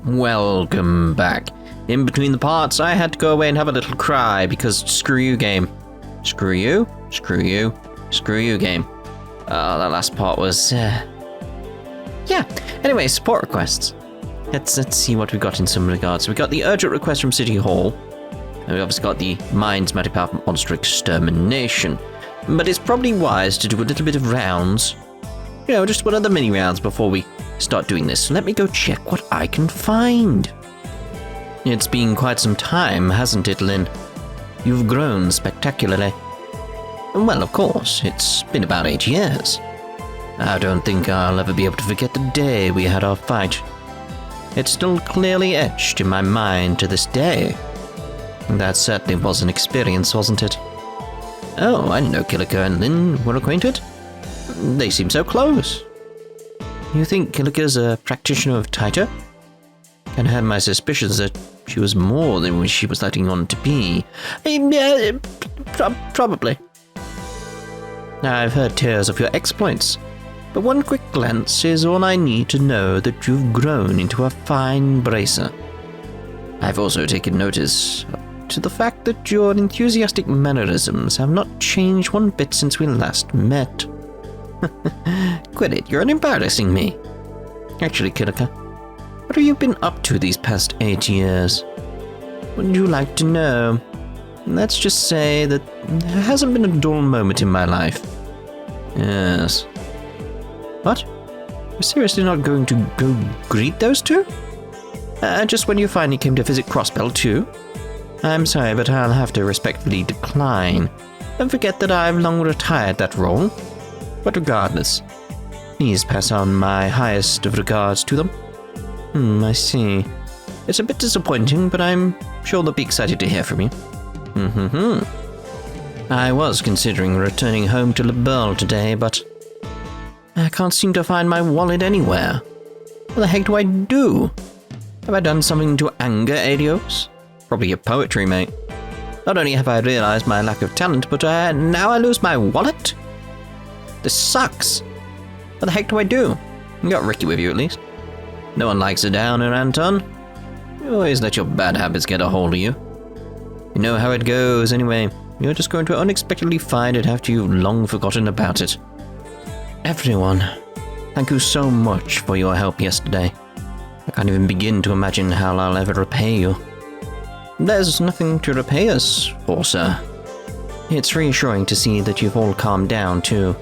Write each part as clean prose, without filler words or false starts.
Welcome back. In between the parts, I had to go away and have a little cry because screw you, game. Screw you, screw you, screw you, game. Oh, that last part was, yeah. Anyway, support requests. Let's see what we got in some regards. We got the urgent request from City Hall. And we obviously got the Mind's Mighty Powerful Monster Extermination. But it's probably wise to do a little bit of rounds. You know, just one of the mini rounds before we start doing this. So let me go check what I can find. It's been quite some time, hasn't it, Lynn? You've grown spectacularly. Well, of course, it's been about 8 years. I don't think I'll ever be able to forget the day we had our fight. It's still clearly etched in my mind to this day. That certainly was an experience, wasn't it? Oh, I know Kilika and Lynn were acquainted. They seem so close. You think Kilika's a practitioner of Taito? I had my suspicions that she was more than she was letting on to be. Probably. I've heard tales of your exploits, but one quick glance is all I need to know that you've grown into a fine bracer. I've also taken notice to the fact that your enthusiastic mannerisms have not changed one bit since we last met. Quit it, you're embarrassing me. Actually, Kilika, what have you been up to these past 8 years? Would you like to know? Let's just say that there hasn't been a dull moment in my life. Yes. What? You're seriously not going to go greet those two? Just when you finally came to visit Crossbell too? I'm sorry, but I'll have to respectfully decline. Don't forget that I've long retired that role. But regardless, please pass on my highest of regards to them. I see. It's a bit disappointing, but I'm sure they'll be excited to hear from you. I was considering returning home to Liberl today, but I can't seem to find my wallet anywhere. What the heck do I do? Have I done something to anger Adios? Probably your poetry, mate. Not only have I realized my lack of talent, but now I lose my wallet? This sucks. What the heck do I do? You got Ricky with you at least. No one likes a downer, Anton. You always let your bad habits get a hold of you. You know how it goes anyway. You're just going to unexpectedly find it after you've long forgotten about it. Everyone, thank you so much for your help yesterday. I can't even begin to imagine how I'll ever repay you. There's nothing to repay us for, sir. It's reassuring to see that you've all calmed down, too.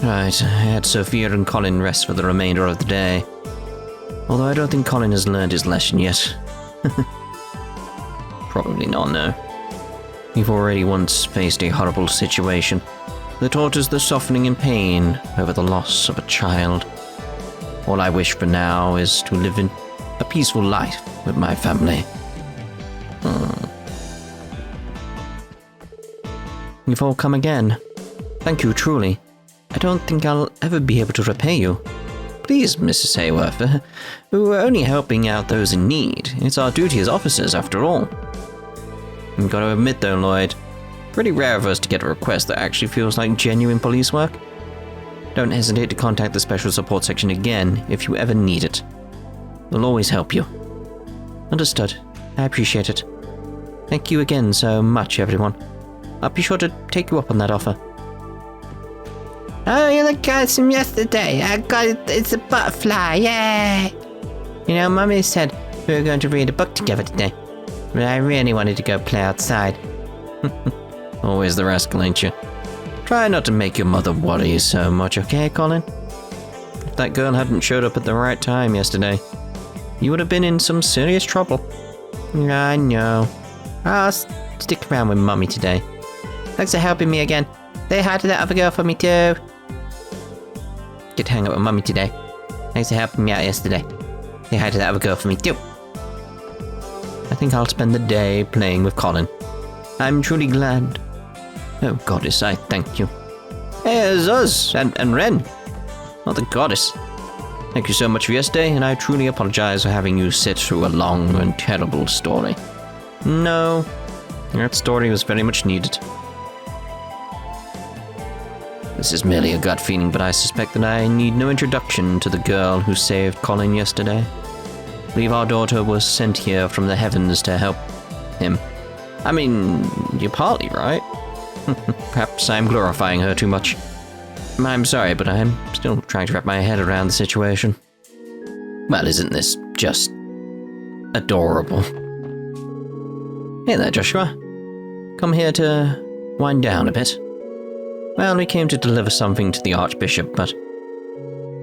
Right, I had Sophia and Colin rest for the remainder of the day. Although I don't think Colin has learned his lesson yet. Probably not, no. You've already once faced a horrible situation that taught us the softening in pain over the loss of a child. All I wish for now is to live in a peaceful life with my family. You've all come again. Thank you, truly. I don't think I'll ever be able to repay you. Please, Mrs. Hayworth, we're only helping out those in need. It's our duty as officers, after all. I've got to admit though, Lloyd, pretty rare of us to get a request that actually feels like genuine police work. Don't hesitate to contact the Special Support Section again if you ever need it. We'll always help you. Understood. I appreciate it. Thank you again so much, everyone. I'll be sure to take you up on that offer. Oh, you're the guys from yesterday. I got it. It's a butterfly. Yay! You know, Mummy said we were going to read a book together today. But I really wanted to go play outside. Always the rascal, ain't you? Try not to make your mother worry so much, okay, Colin? If that girl hadn't showed up at the right time yesterday, you would have been in some serious trouble. I know. I'll stick around with Mummy today. Thanks for helping me again. Say hi to that other girl for me too. Get to hang out with Mummy today. Thanks for helping me out yesterday. Say hi to that other girl for me too. I think I'll spend the day playing with Colin. I'm truly glad. Oh, Goddess, I thank you. Hey, Zuz and Ren. Oh, the Goddess. Thank you so much for yesterday, and I truly apologize for having you sit through a long and terrible story. No, that story was very much needed. This is merely a gut feeling, but I suspect that I need no introduction to the girl who saved Colin yesterday. I believe our daughter was sent here from the heavens to help him. I mean, you're partly right. Perhaps I'm glorifying her too much. I'm sorry, but I'm still trying to wrap my head around the situation. Well, isn't this just adorable? Hey there, Joshua. Come here to wind down a bit. Well, we came to deliver something to the Archbishop, but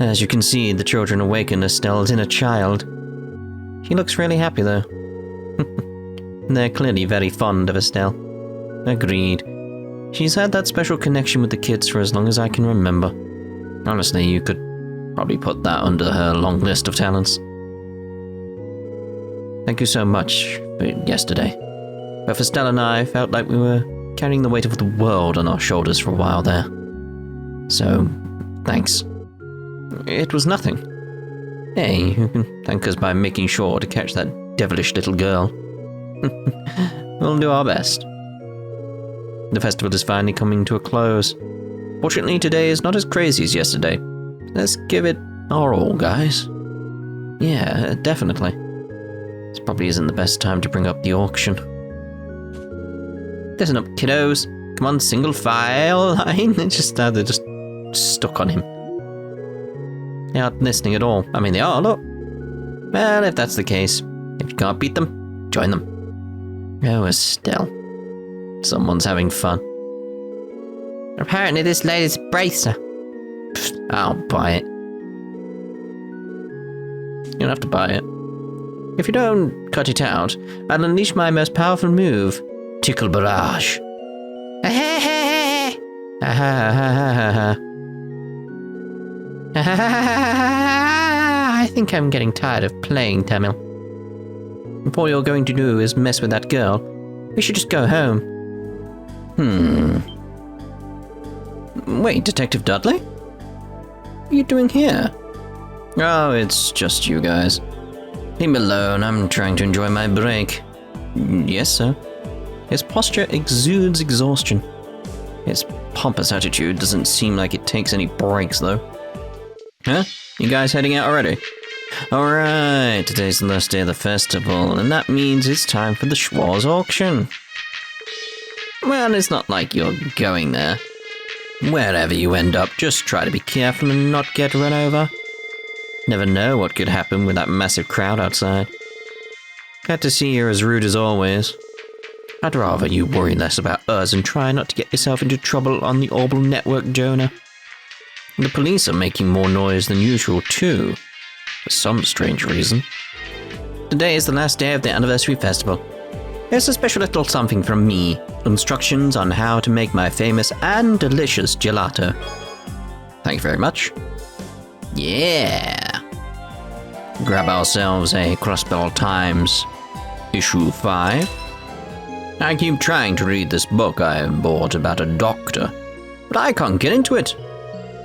as you can see, the children awaken Estelle's inner child. She looks really happy, though. They're clearly very fond of Estelle. Agreed. She's had that special connection with the kids for as long as I can remember. Honestly, you could probably put that under her long list of talents. Thank you so much for yesterday. Both Estelle and I felt like we were carrying the weight of the world on our shoulders for a while there. So, thanks. It was nothing. Hey, you can thank us by making sure to catch that devilish little girl. We'll do our best. The festival is finally coming to a close. Fortunately, today is not as crazy as yesterday. Let's give it our all, guys. Yeah, definitely. This probably isn't the best time to bring up the auction. Listen up, kiddos. Come on, single file line. They're just stuck on him. They aren't listening at all. I mean, they are, look. Well, if that's the case, if you can't beat them, join them. Oh, Estelle. Someone's having fun. Apparently this lady's a bracer. Pfft, I'll buy it. You don't have to buy it. If you don't cut it out, I'll unleash my most powerful move. Tickle Barrage. I think I'm getting tired of playing, Tamil. If all you're going to do is mess with that girl, we should just go home. Wait, Detective Dudley? What are you doing here? Oh, it's just you guys. Leave me alone, I'm trying to enjoy my break. Yes, sir. His posture exudes exhaustion. His pompous attitude doesn't seem like it takes any breaks, though. Huh? You guys heading out already? Alright, today's the last day of the festival, and that means it's time for the Schwarz auction. Well, it's not like you're going there. Wherever you end up, just try to be careful and not get run over. Never know what could happen with that massive crowd outside. Glad to see you're as rude as always. I'd rather you worry less about us and try not to get yourself into trouble on the Orbital Network, Jonah. The police are making more noise than usual, too. For some strange reason. Today is the last day of the anniversary festival. Here's a special little something from me. Instructions on how to make my famous and delicious gelato. Thank you very much. Yeah! Grab ourselves a Crossbell Times issue 5. I keep trying to read this book I bought about a doctor, but I can't get into it.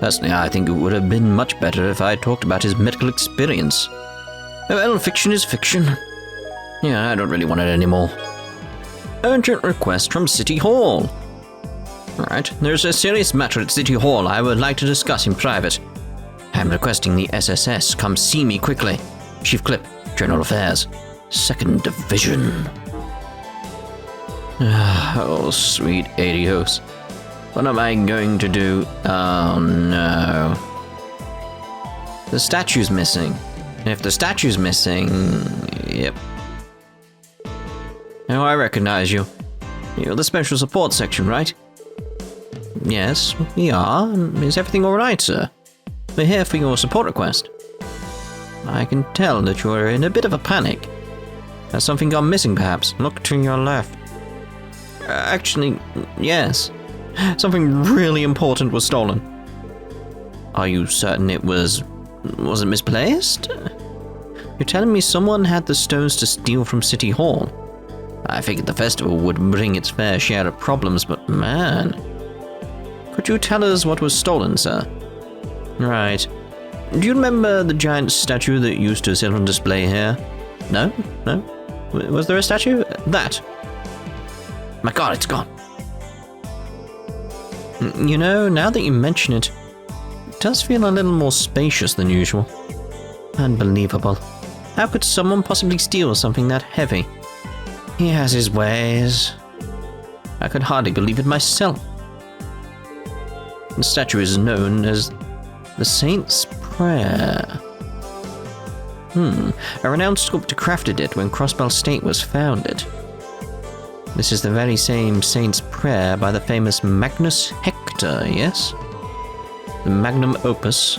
Personally, I think it would have been much better if I talked about his medical experience. Well, fiction is fiction. Yeah, I don't really want it anymore. Urgent request from City Hall. Alright, there's a serious matter at City Hall I would like to discuss in private. I'm requesting the SSS come see me quickly. Chief Clip, General Affairs, 2nd Division. Oh, sweet adios. What am I going to do? Oh no. The statue's missing. If the statue's missing... Yep. Oh, I recognize you. You're the Special Support Section, right? Yes, we are. Is everything alright, sir? We're here for your support request. I can tell that you're in a bit of a panic. Has something gone missing, perhaps? Look to your left. Actually, yes. Something really important was stolen. Are you certain it wasn't misplaced? You're telling me someone had the stones to steal from City Hall? I figured the festival would bring its fair share of problems, but man. Could you tell us what was stolen, sir? Right. Do you remember the giant statue that used to sit on display here? No? No? Was there a statue? That. My god, it's gone. You know, now that you mention it, it does feel a little more spacious than usual. Unbelievable. How could someone possibly steal something that heavy? He has his ways. I could hardly believe it myself. The statue is known as the Saint's Prayer. A renowned sculptor crafted it when Crossbell State was founded. This is the very same Saint's Prayer by the famous Magnus Hector, yes? The magnum opus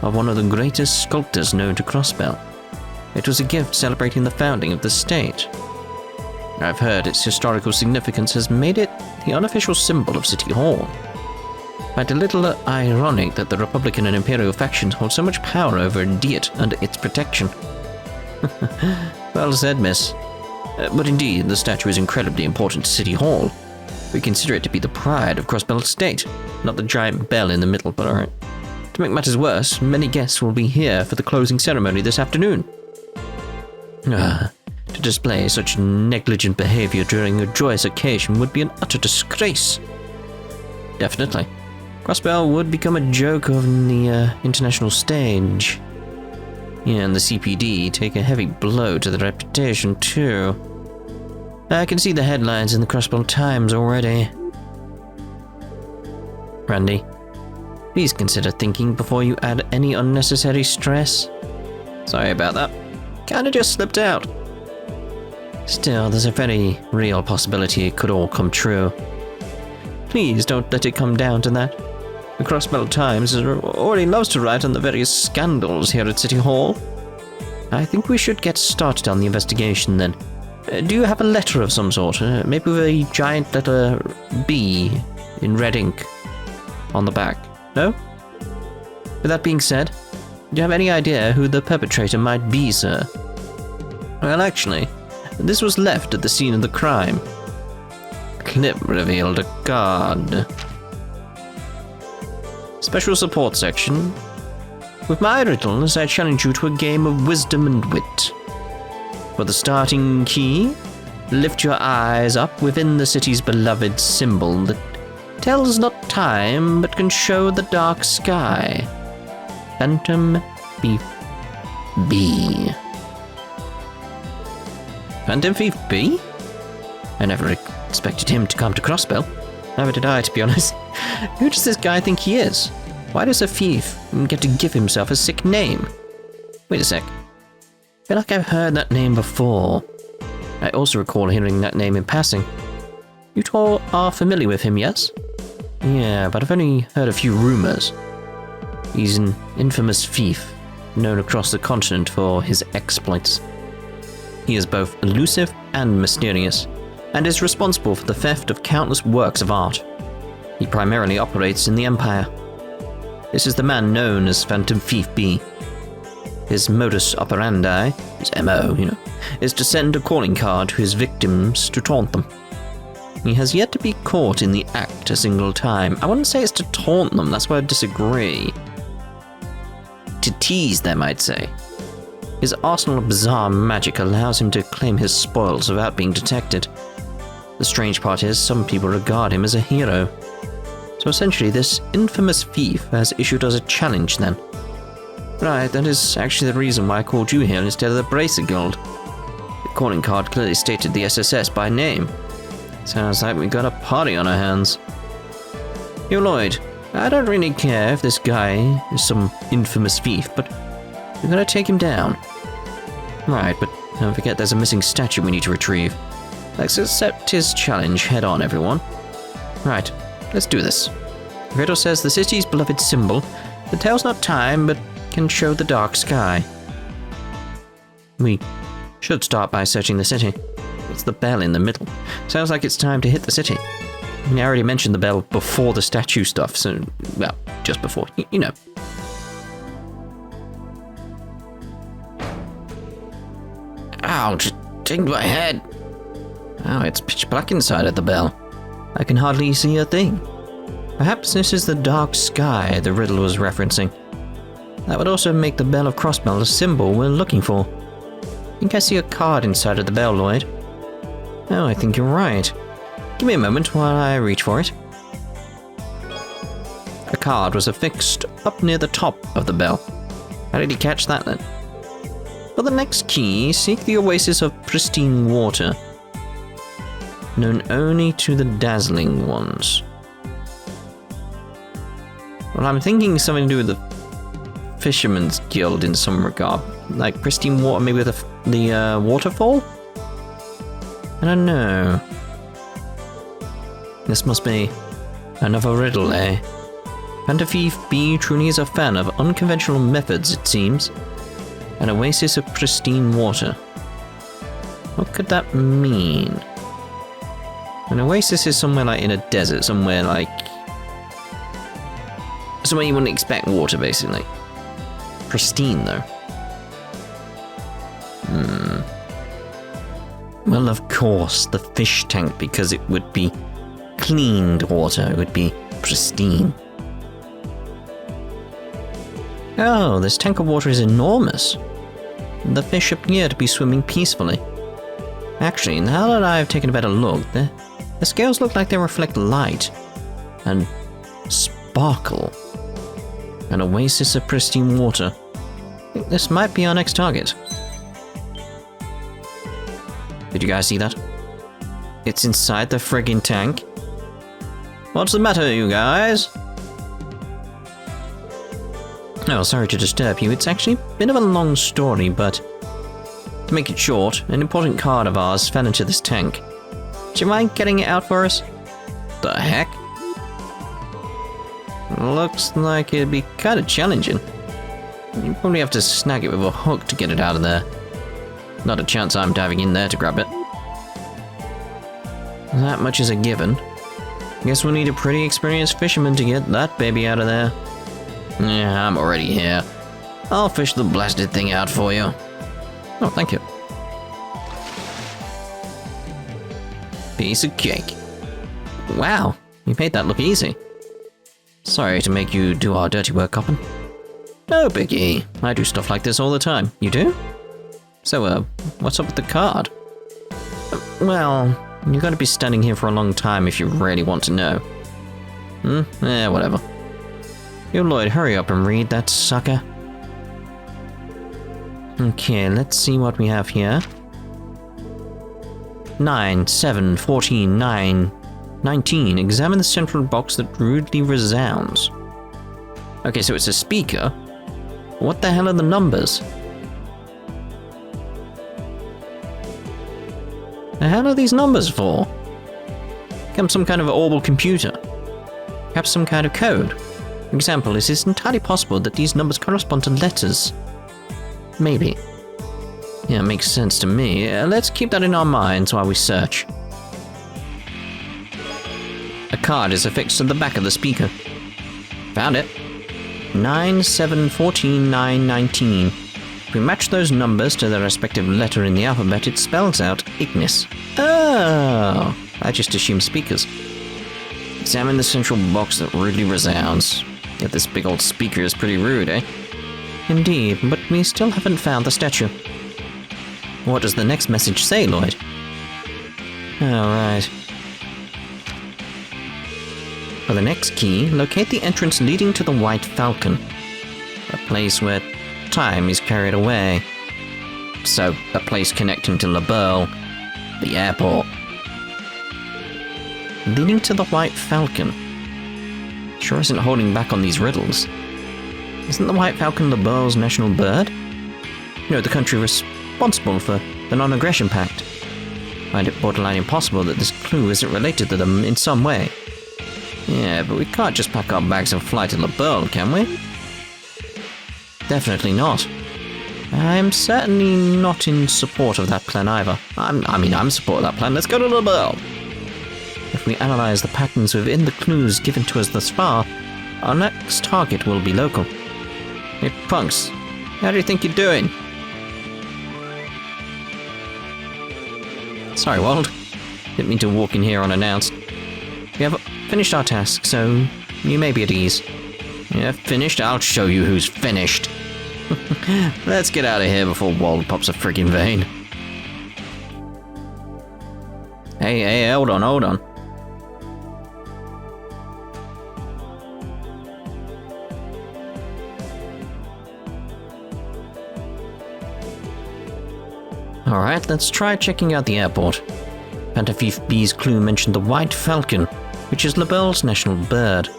of one of the greatest sculptors known to Crossbell. It was a gift celebrating the founding of the state. I've heard its historical significance has made it the unofficial symbol of City Hall. Quite a little ironic that the Republican and Imperial factions hold so much power over Diet under its protection. Well said, miss. But indeed, the statue is incredibly important to City Hall. We consider it to be the pride of Crossbell Estate, not the giant bell in the middle, but alright. To make matters worse, many guests will be here for the closing ceremony this afternoon. To display such negligent behavior during a joyous occasion would be an utter disgrace. Definitely. Crossbell would become a joke on the international stage. Yeah, and the CPD take a heavy blow to the reputation, too. I can see the headlines in the Crossbell Times already. Randy, please consider thinking before you add any unnecessary stress. Sorry about that. Kinda just slipped out. Still, there's a very real possibility it could all come true. Please don't let it come down to that. The Crossbell Times already loves to write on the various scandals here at City Hall. I think we should get started on the investigation then. Do you have a letter of some sort? Maybe with a giant letter B in red ink on the back? No? With that being said, do you have any idea who the perpetrator might be, sir? Well, actually, this was left at the scene of the crime. Clip revealed a card. Special support section. With my riddles, I challenge you to a game of wisdom and wit. For the starting key, lift your eyes up within the city's beloved symbol that tells not time but can show the dark sky. Phantom Thief B. Phantom Thief B? I never expected him to come to Crossbell. Never did I, to be honest. Who does this guy think he is? Why does a thief get to give himself a sick name? Wait a sec. I feel like I've heard that name before. I also recall hearing that name in passing. You two are familiar with him, yes? Yeah, but I've only heard a few rumors. He's an infamous thief, known across the continent for his exploits. He is both elusive and mysterious, and is responsible for the theft of countless works of art. He primarily operates in the Empire. This is the man known as Phantom Thief B. His modus operandi, his MO, is to send a calling card to his victims to taunt them. He has yet to be caught in the act a single time. I wouldn't say it's to taunt them, that's where I disagree. To tease them, I'd say. His arsenal of bizarre magic allows him to claim his spoils without being detected. The strange part is, some people regard him as a hero. So essentially, this infamous thief has issued us a challenge then. Right, that is actually the reason why I called you here instead of the Bracer Guild. The calling card clearly stated the SSS by name. Sounds like we got a party on our hands. Yo, Lloyd, I don't really care if this guy is some infamous thief, but we're gonna take him down. Right, but don't forget there's a missing statue we need to retrieve. Let's accept his challenge head on, everyone. Right, let's do this. The riddle says the city's beloved symbol that tells not time but can show the dark sky. We should start by searching the city. It's the bell in the middle. Sounds like it's time to hit the city. I already mentioned the bell before the statue stuff, so, well, just before, you know. Ouch, dinged my head. Oh, it's pitch black inside of the bell. I can hardly see a thing. Perhaps this is the dark sky the riddle was referencing. That would also make the Bell of Crossbell the symbol we're looking for. I think I see a card inside of the bell, Lloyd. Oh, I think you're right. Give me a moment while I reach for it. A card was affixed up near the top of the bell. How did he catch that then? For For the next key, seek the oasis of pristine water, known only to the dazzling ones. Well, I'm thinking something to do with the Fisherman's Guild in some regard. Like pristine water, maybe with the waterfall? I don't know. This must be another riddle, eh? Pantofief B truly is a fan of unconventional methods, it seems. An oasis of pristine water. What could that mean? An oasis is somewhere like in a desert, somewhere like... somewhere you wouldn't expect water, basically. Pristine, though. Well, of course, the fish tank, because it would be cleaned water. It would be pristine. Oh, this tank of water is enormous. The fish appear to be swimming peacefully. Actually, now that I've taken a better look, the scales look like they reflect light and sparkle. An oasis of pristine water. I think this might be our next target. Did you guys see that? It's inside the friggin' tank. What's the matter, you guys? Oh, sorry to disturb you. It's actually a bit of a long story, but to make it short, an important card of ours fell into this tank. Do you mind getting it out for us? The heck? Looks like it'd be kind of challenging. You probably have to snag it with a hook to get it out of there. Not a chance I'm diving in there to grab it. That much is a given. Guess we'll need a pretty experienced fisherman to get that baby out of there. Yeah, I'm already here. I'll fish the blasted thing out for you. Oh, thank you. Piece of cake. Wow, you made that look easy. Sorry to make you do our dirty work, Coppin. No biggie. I do stuff like this all the time. You do? So, what's up with the card? Well, you're going to be standing here for a long time if you really want to know. Whatever. You, Lloyd, hurry up and read that sucker. Okay, let's see what we have here. 9, 7, 14, 9, 19. Examine the central box that rudely resounds. Okay, so it's a speaker. What the hell are the numbers? The hell are these numbers for? Perhaps some kind of orbal computer. Perhaps some kind of code. For example, it is entirely possible that these numbers correspond to letters. Maybe. Yeah, it makes sense to me. Let's keep that in our minds while we search. A card is affixed to the back of the speaker. Found it. 9, 7, 14, 9, 19. If we match those numbers to their respective letter in the alphabet, it spells out Ignis. Oh, I just assumed speakers. Examine the central box that rudely resounds. Yet this big old speaker is pretty rude, eh? Indeed, but we still haven't found the statue. What does the next message say, Lloyd? Alright. For the next key, locate the entrance leading to the White Falcon. A place where time is carried away. So, a place connecting to Liberl, the airport. Leading to the White Falcon. Sure isn't holding back on these riddles. Isn't the White Falcon Liberl's national bird? You know, the country responsible for the Non-Aggression Pact. Find it borderline impossible that this clue isn't related to them in some way. Yeah, but we can't just pack our bags and fly to Liberl, can we? Definitely not. I'm certainly not in support of that plan either. I'm in support of that plan. Let's go to Liberl. If we analyze the patterns within the clues given to us thus far, our next target will be local. Hey, punks, how do you think you're doing? Sorry, Wald. Didn't mean to walk in here unannounced. We have finished our task, so you may be at ease. Yeah, finished? I'll show you who's finished. Let's get out of here before Wald pops a friggin' vein. Hey, hold on. Alright, let's try checking out the airport. Pantafif B's clue mentioned the White Falcon, which is Liberl's national bird.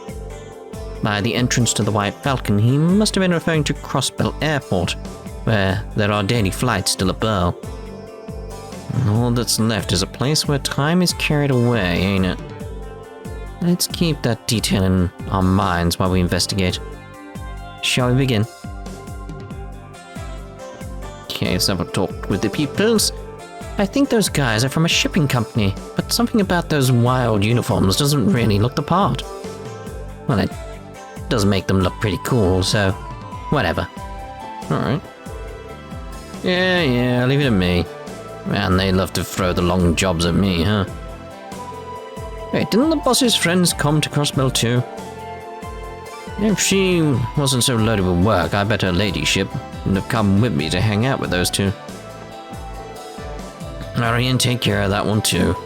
By the entrance to the White Falcon, he must have been referring to Crossbell Airport, where there are daily flights to Liberl. All that's left is a place where time is carried away, ain't it? Let's keep that detail in our minds while we investigate. Shall we begin? Okay, so I've talked with the peoples. I think those guys are from a shipping company, but something about those wild uniforms doesn't really look the part. Well, it does make them look pretty cool, so whatever. Alright. Yeah, leave it to me. Man, they love to throw the long jobs at me, huh? Wait, didn't the boss's friends come to Crossbell too? If she wasn't so loaded with work, I bet her ladyship would have come with me to hang out with those two. Hurry and take care of that one too.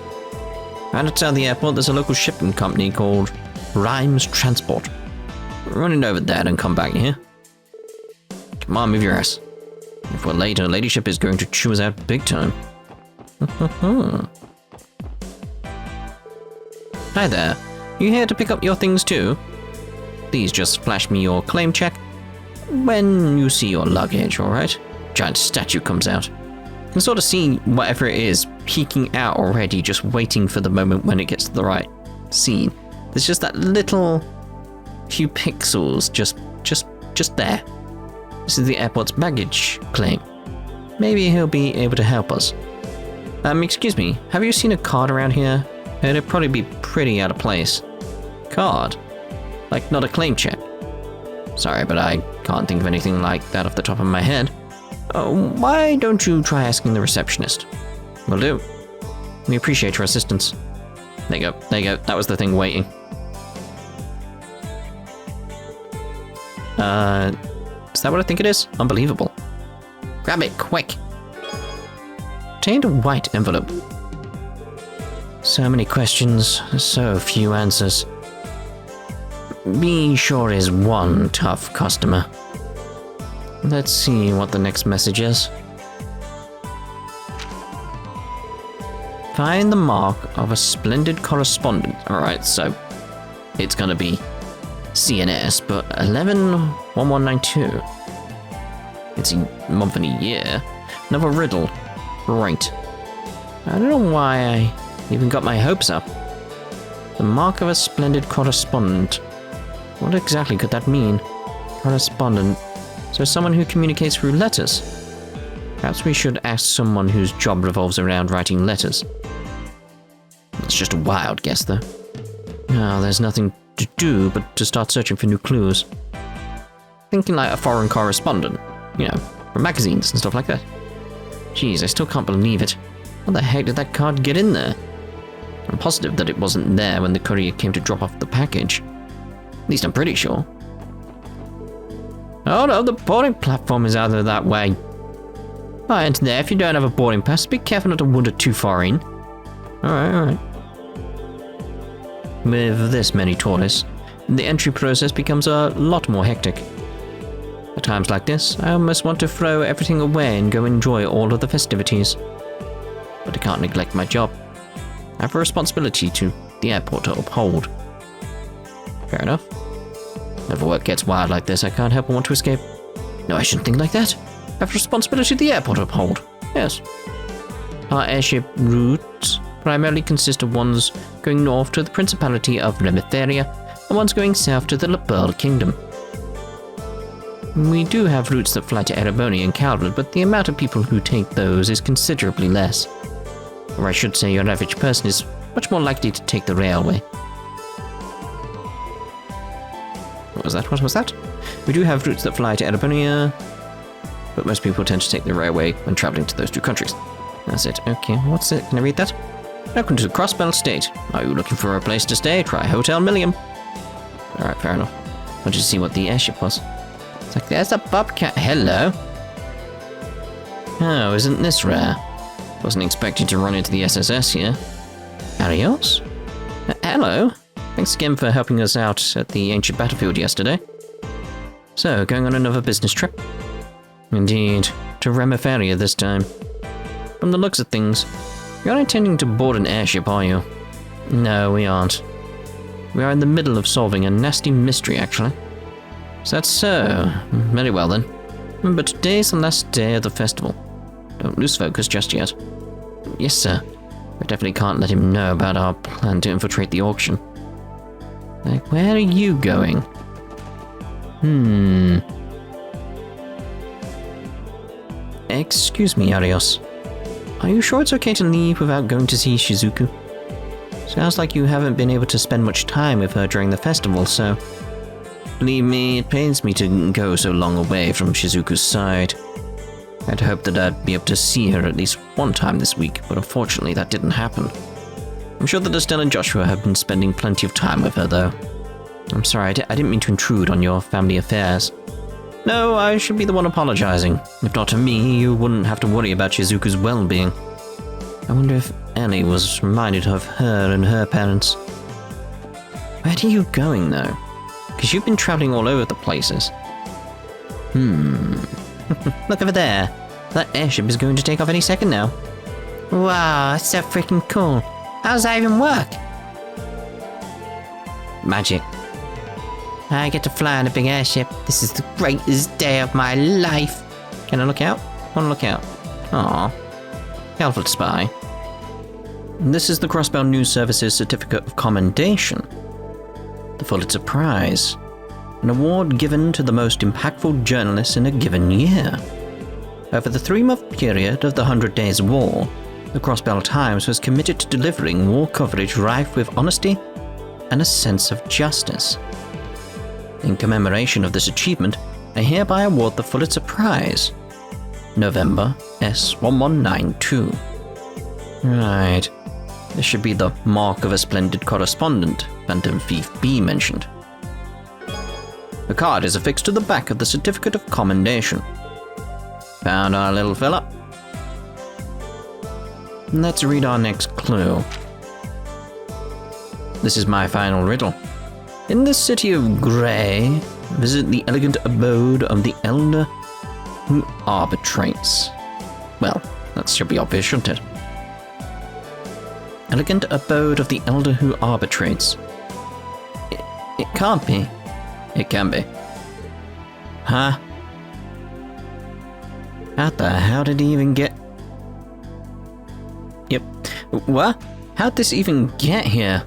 Right outside the airport, there's a local shipping company called Rhymes Transport. Run it over there and come back here. Come on, move your ass. If we're late, her ladyship is going to chew us out big time. Hi there. You here to pick up your things too? Please just flash me your claim check when you see your luggage, alright? Giant statue comes out. You can sort of see whatever it is peeking out already, just waiting for the moment when it gets to the right scene. There's just that little few pixels just there. This is the airport's baggage claim. Maybe he'll be able to help us. Excuse me, have you seen a card around here? It'd probably be pretty out of place. Card? Like not a claim check? Sorry, but I can't think of anything like that off the top of my head. Why don't you try asking the receptionist? Will do. We appreciate your assistance. There you go. That was the thing waiting. Is that what I think it is? Unbelievable. Grab it, quick. Obtained a white envelope. So many questions, so few answers. B sure is one tough customer. Let's see what the next message is. Find the mark of a splendid correspondent. Alright, so it's gonna be CNS, but 111192. It's a month and a year. Another riddle. Right. I don't know why I even got my hopes up. The mark of a splendid correspondent. What exactly could that mean? Correspondent. So someone who communicates through letters. Perhaps we should ask someone whose job revolves around writing letters. It's just a wild guess, though. Now, there's nothing to do but to start searching for new clues. Thinking like a foreign correspondent. You know, from magazines and stuff like that. Jeez, I still can't believe it. How the heck did that card get in there? I'm positive that it wasn't there when the courier came to drop off the package. At least I'm pretty sure. Oh no, the boarding platform is either that way. I enter there. If you don't have a boarding pass, be careful not to wander too far in. Alright. With this many tourists, the entry process becomes a lot more hectic. At times like this, I almost want to throw everything away and go enjoy all of the festivities. But I can't neglect my job. I have a responsibility to the airport to uphold. Fair enough. Whenever work gets wild like this, I can't help but want to escape. No, I shouldn't think like that. I have a responsibility to the airport to uphold. Yes. Our airship routes primarily consist of ones going north to the Principality of Remetheria and ones going south to the Liberl Kingdom. We do have routes that fly to Erebonian and Calvard, but the amount of people who take those is considerably less. Or I should say your average person is much more likely to take the railway. What was that? We do have routes that fly to Erebonian, but most people tend to take the railway when travelling to those two countries. That's it. Okay, what's it? Can I read that? Welcome to the Crossbell Estate. Are you looking for a place to stay? Try Hotel Millium. Alright, fair enough. Wanted to see what the airship was. It's like, there's a bobcat. Hello. Oh, isn't this rare? Wasn't expecting to run into the SSS here. Adios? Hello. Thanks again for helping us out at the ancient battlefield yesterday. So, going on another business trip? Indeed. To Remetheria this time. From the looks of things, you're not intending to board an airship, are you? No, we aren't. We are in the middle of solving a nasty mystery, actually. Is that so? Very well, then. But today's the last day of the festival. Don't lose focus just yet. Yes, sir. We definitely can't let him know about our plan to infiltrate the auction. Like, where are you going? Excuse me, Arios. Are you sure it's okay to leave without going to see Shizuku? Sounds like you haven't been able to spend much time with her during the festival, so... Believe me, it pains me to go so long away from Shizuku's side. I'd hoped that I'd be able to see her at least one time this week, but unfortunately that didn't happen. I'm sure that Estelle and Joshua have been spending plenty of time with her, though. I'm sorry, I didn't mean to intrude on your family affairs. No, I should be the one apologizing. If not to me, you wouldn't have to worry about Shizuku's well-being. I wonder if Ellie was reminded of her and her parents. Where are you going, though? Because you've been traveling all over the places. Look over there. That airship is going to take off any second now. Wow, that's so freaking cool. How does that even work? Magic. I get to fly on a big airship. This is the greatest day of my life. Can I look out? I want to look out. Aww. Calvard spy. This is the Crossbell News Service's Certificate of Commendation. The Pulitzer Prize. An award given to the most impactful journalists in a given year. Over the 3-month period of the 100 Days of War, the Crossbell Times was committed to delivering war coverage rife with honesty and a sense of justice. In commemoration of this achievement, I hereby award the Pulitzer Prize. November S1192. Right. This should be the mark of a splendid correspondent, Phantom Thief B mentioned. The card is affixed to the back of the Certificate of Commendation. Found our little fella. Let's read our next clue. This is my final riddle. In the city of Grey, visit the elegant abode of the elder who arbitrates. Well, that should be obvious, shouldn't it? Elegant abode of the elder who arbitrates. It can't be. It can be. Huh? How the hell did he even get... Yep. What? How'd this even get here?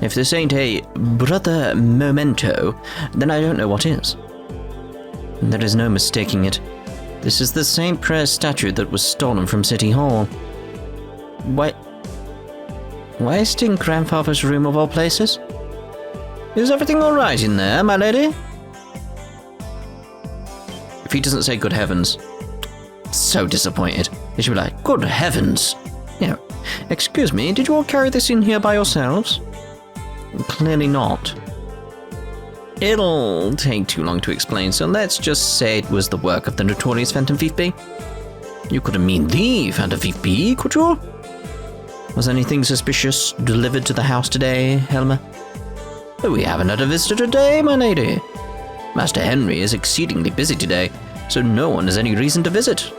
If this ain't a brother memento, then I don't know what is. There is no mistaking it. This is the St. Prayers statue that was stolen from City Hall. Why is it in Grandfather's room of all places? Is everything alright in there, my lady? If he doesn't say good heavens, so disappointed. He should be like, good heavens. Yeah. Excuse me, did you all carry this in here by yourselves? Clearly not. It'll take too long to explain, so let's just say it was the work of the notorious Phantom Thief B. You couldn't mean the Phantom Thief B, could you? Was anything suspicious delivered to the house today, Helmer? We haven't had a visitor today, my lady. Master Henry is exceedingly busy today, so no one has any reason to visit.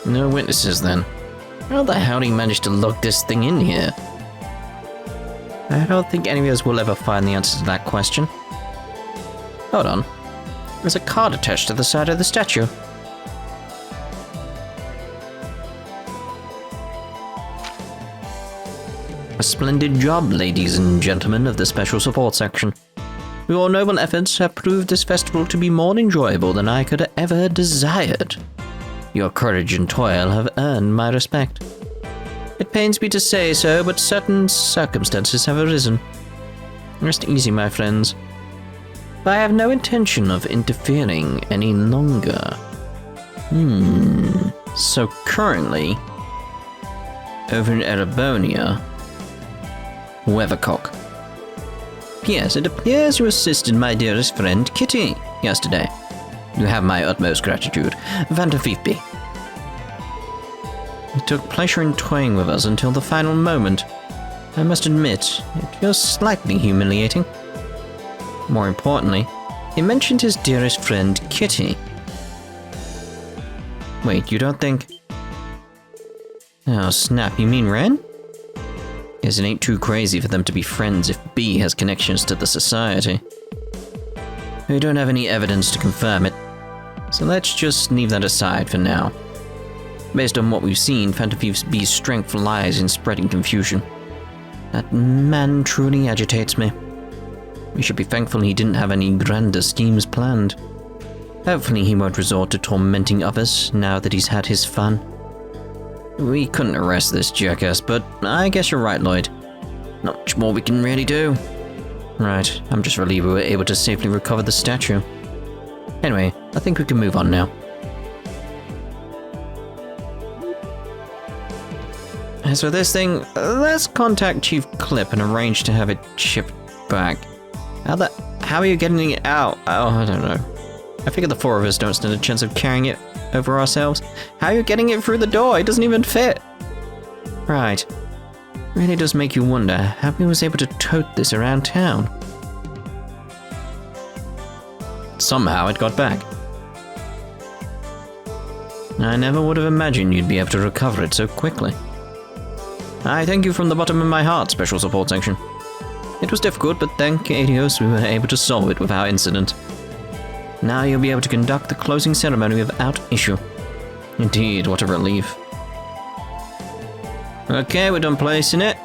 No witnesses, then. How the hell do you manage to lug this thing in here? I don't think any of us will ever find the answer to that question. Hold on. There's a card attached to the side of the statue. A splendid job, ladies and gentlemen of the Special Support Section. Your noble efforts have proved this festival to be more enjoyable than I could have ever desired. Your courage and toil have earned my respect. It pains me to say so, but certain circumstances have arisen. Rest easy, my friends. But I have no intention of interfering any longer. So currently, over in Erebonian, Weathercock. P.S. It appears you assisted my dearest friend Kitty yesterday. You have my utmost gratitude. Phantom Thief B. He took pleasure in toying with us until the final moment. I must admit, it feels slightly humiliating. More importantly, he mentioned his dearest friend Kitty. Wait, you don't think... Oh snap, you mean Ren? Guess it ain't too crazy for them to be friends if B has connections to the society. We don't have any evidence to confirm it, so let's just leave that aside for now. Based on what we've seen, Phantom Thief B's strength lies in spreading confusion. That man truly agitates me. We should be thankful he didn't have any grander schemes planned. Hopefully he won't resort to tormenting others now that he's had his fun. We couldn't arrest this jackass, but I guess you're right, Lloyd. Not much more we can really do. Right, I'm just relieved we were able to safely recover the statue. Anyway, I think we can move on now. As for this thing, let's contact Chief Clip and arrange to have it shipped back. How are you getting it out? Oh, I don't know. I figure the four of us don't stand a chance of carrying it over ourselves. How are you getting it through the door? It doesn't even fit. Right. Really does make you wonder how he was able to tote this around town. Somehow it got back. I never would have imagined you'd be able to recover it so quickly. I thank you from the bottom of my heart, Special Support Section. It was difficult, but thank Adios we were able to solve it without incident. Now you'll be able to conduct the closing ceremony without issue. Indeed, what a relief. Okay, we're done placing it.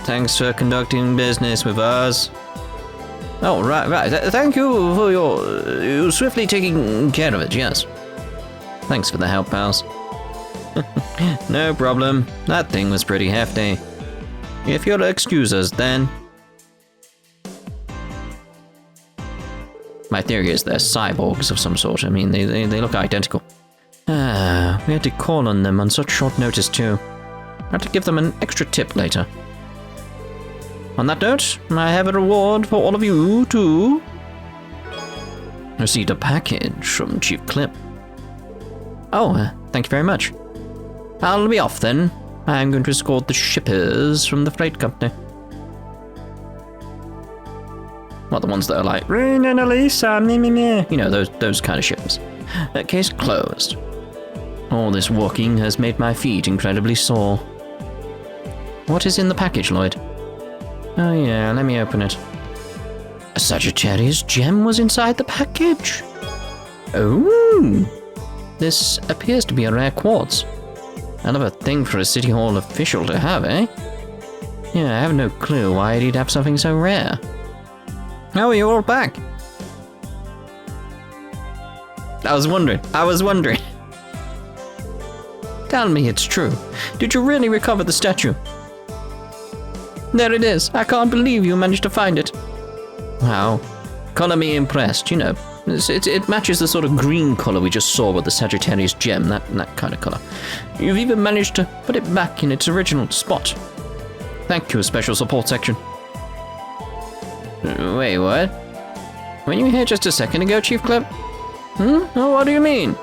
Thanks for conducting business with us. Oh, right. Thank you for your swiftly taking care of it, yes. Thanks for the help, pals. No problem. That thing was pretty hefty. If you'll excuse us, then. My theory is they're cyborgs of some sort. I mean, they look identical. We had to call on them on such short notice, too. I have to give them an extra tip later. On that note, I have a reward for all of you, too. Received a package from Chief Clip. Oh, thank you very much. I'll be off then. I'm going to escort the shippers from the freight company. What, the ones that are like, Rain and Elisa, meh meh meh. You know, those kind of shippers. Case closed. All this walking has made my feet incredibly sore. What is in the package, Lloyd? Oh yeah, let me open it. A Sagittarius gem was inside the package. Oh! This appears to be a rare quartz. Hell of a thing for a City Hall official to have, eh? Yeah, I have no clue why he'd have something so rare. How are you all back? I was wondering. Tell me it's true. Did you really recover the statue? There it is. I can't believe you managed to find it. Wow. Color me impressed, you know. It matches the sort of green color we just saw with the Sagittarius gem, that kind of color. You've even managed to put it back in its original spot. Thank you, Special Support Section. Wait, what? Weren't you here just a second ago, Chief Clip? Oh, what do you mean?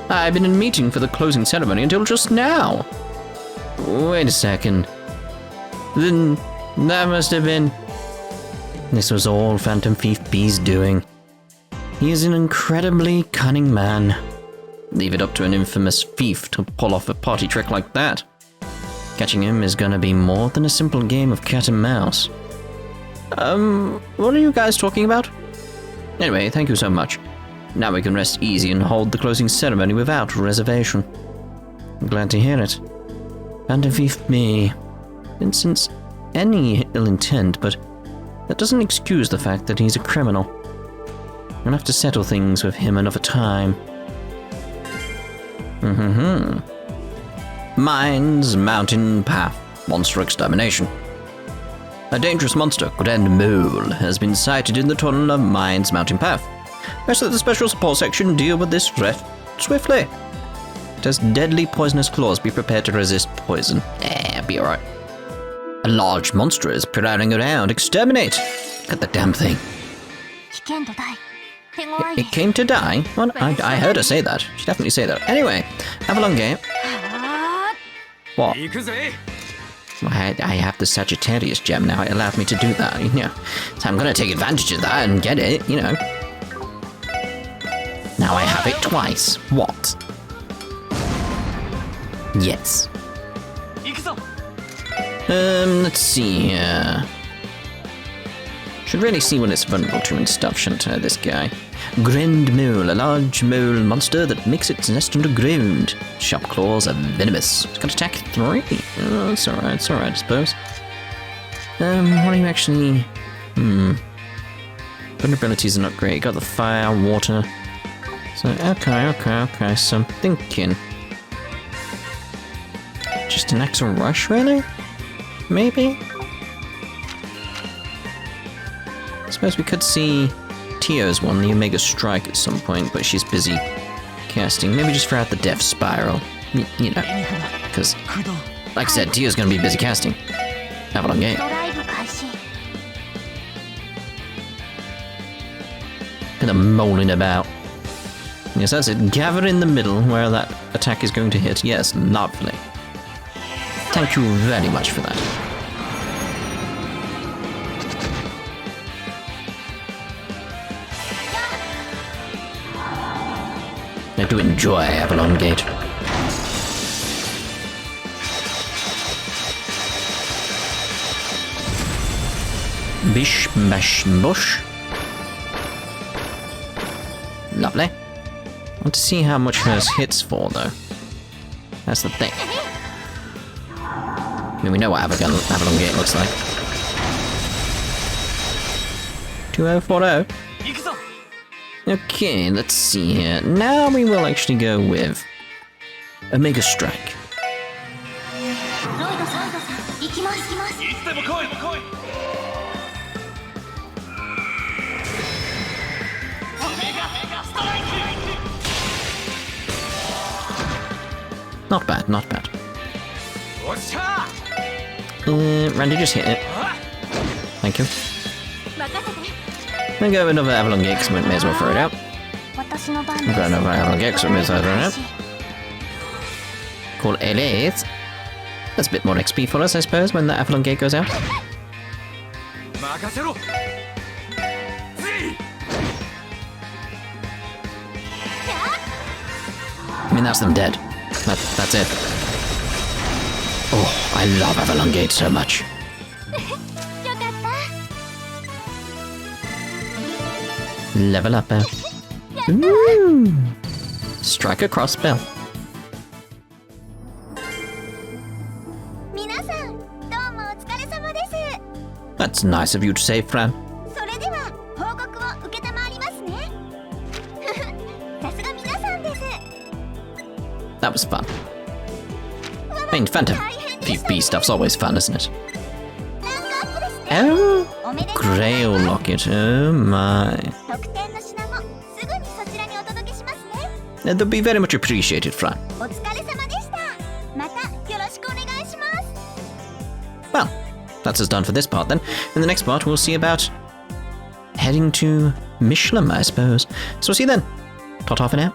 I've been in a meeting for the closing ceremony until just now. Wait a second. Then that must have been... This was all Phantom Thief B's doing. He is an incredibly cunning man. Leave it up to an infamous thief to pull off a party trick like that. Catching him is gonna be more than a simple game of cat and mouse. What are you guys talking about? Anyway, thank you so much. Now we can rest easy and hold the closing ceremony without reservation. I'm glad to hear it. Phantom Thief B. And since any ill intent, but that doesn't excuse the fact that he's a criminal. I'll have to settle things with him another time. Mines Mountain Path. Monster extermination. A dangerous monster, Grand Mole, has been sighted in the tunnel of Mines Mountain Path. Rest of the Special Support Section deal with this threat swiftly. It has deadly poisonous claws. Be prepared to resist poison. Be alright. A large monster is prowling around. Exterminate! Cut the damn thing. It came to die? What? I heard her say that. She definitely say that. Anyway, have a long game. What? Well, I have the Sagittarius gem now. It allowed me to do that, you know. So I'm gonna take advantage of that and get it, you know. Now I have it twice. What? Yes. Let's see here. Should really see what it's vulnerable to and stuff, shouldn't I, this guy? Grand mole, a large mole monster that makes its nest underground. Sharp claws are venomous. It's got attack 3. Oh, it's alright, I suppose. What do you actually... Vulnerabilities are not great. Got the fire, water. So, okay, so I'm thinking... Just an Axel Rush, really? Maybe? I suppose we could see Tio's one, the Omega Strike, at some point, but she's busy casting. Maybe just throw out the Death Spiral. You know, because, like I said, Tio's gonna be busy casting. Avalon Gate. Kind of molding about. Yes, that's it. Gather in the middle where that attack is going to hit. Yes, lovely. Thank you very much for that. I do enjoy Avalon Gate. Bish, bash, bush. Lovely. I want to see how much hers hits for, though. That's the thing. I mean, we know what Avalon Gate looks like. 2040. Okay, let's see here. Now we will actually go with Omega Strike. Not bad, not bad. Randy, just hit it. Thank you. Then go with another Avalon Gate, because we may as well throw it out. We've got another Avalon Gate, so we may as well throw it out. Call Elite. That's a bit more XP for us, I suppose, when the Avalon Gate goes out. I mean, that's them dead. That's it. Oh, I love Avalon Gate so much. Level up, Ooh. Strike a crossbell. That's nice of you to say, Fran. That was fun. I mean, Phantom PvP stuff's always fun, isn't it? Oh, Grail Locket, oh my. That'll be very much appreciated, Fran. Well, that's us done for this part then. In the next part, we'll see about heading to Michelin, I suppose. So we'll see you then. Ta-ta for now.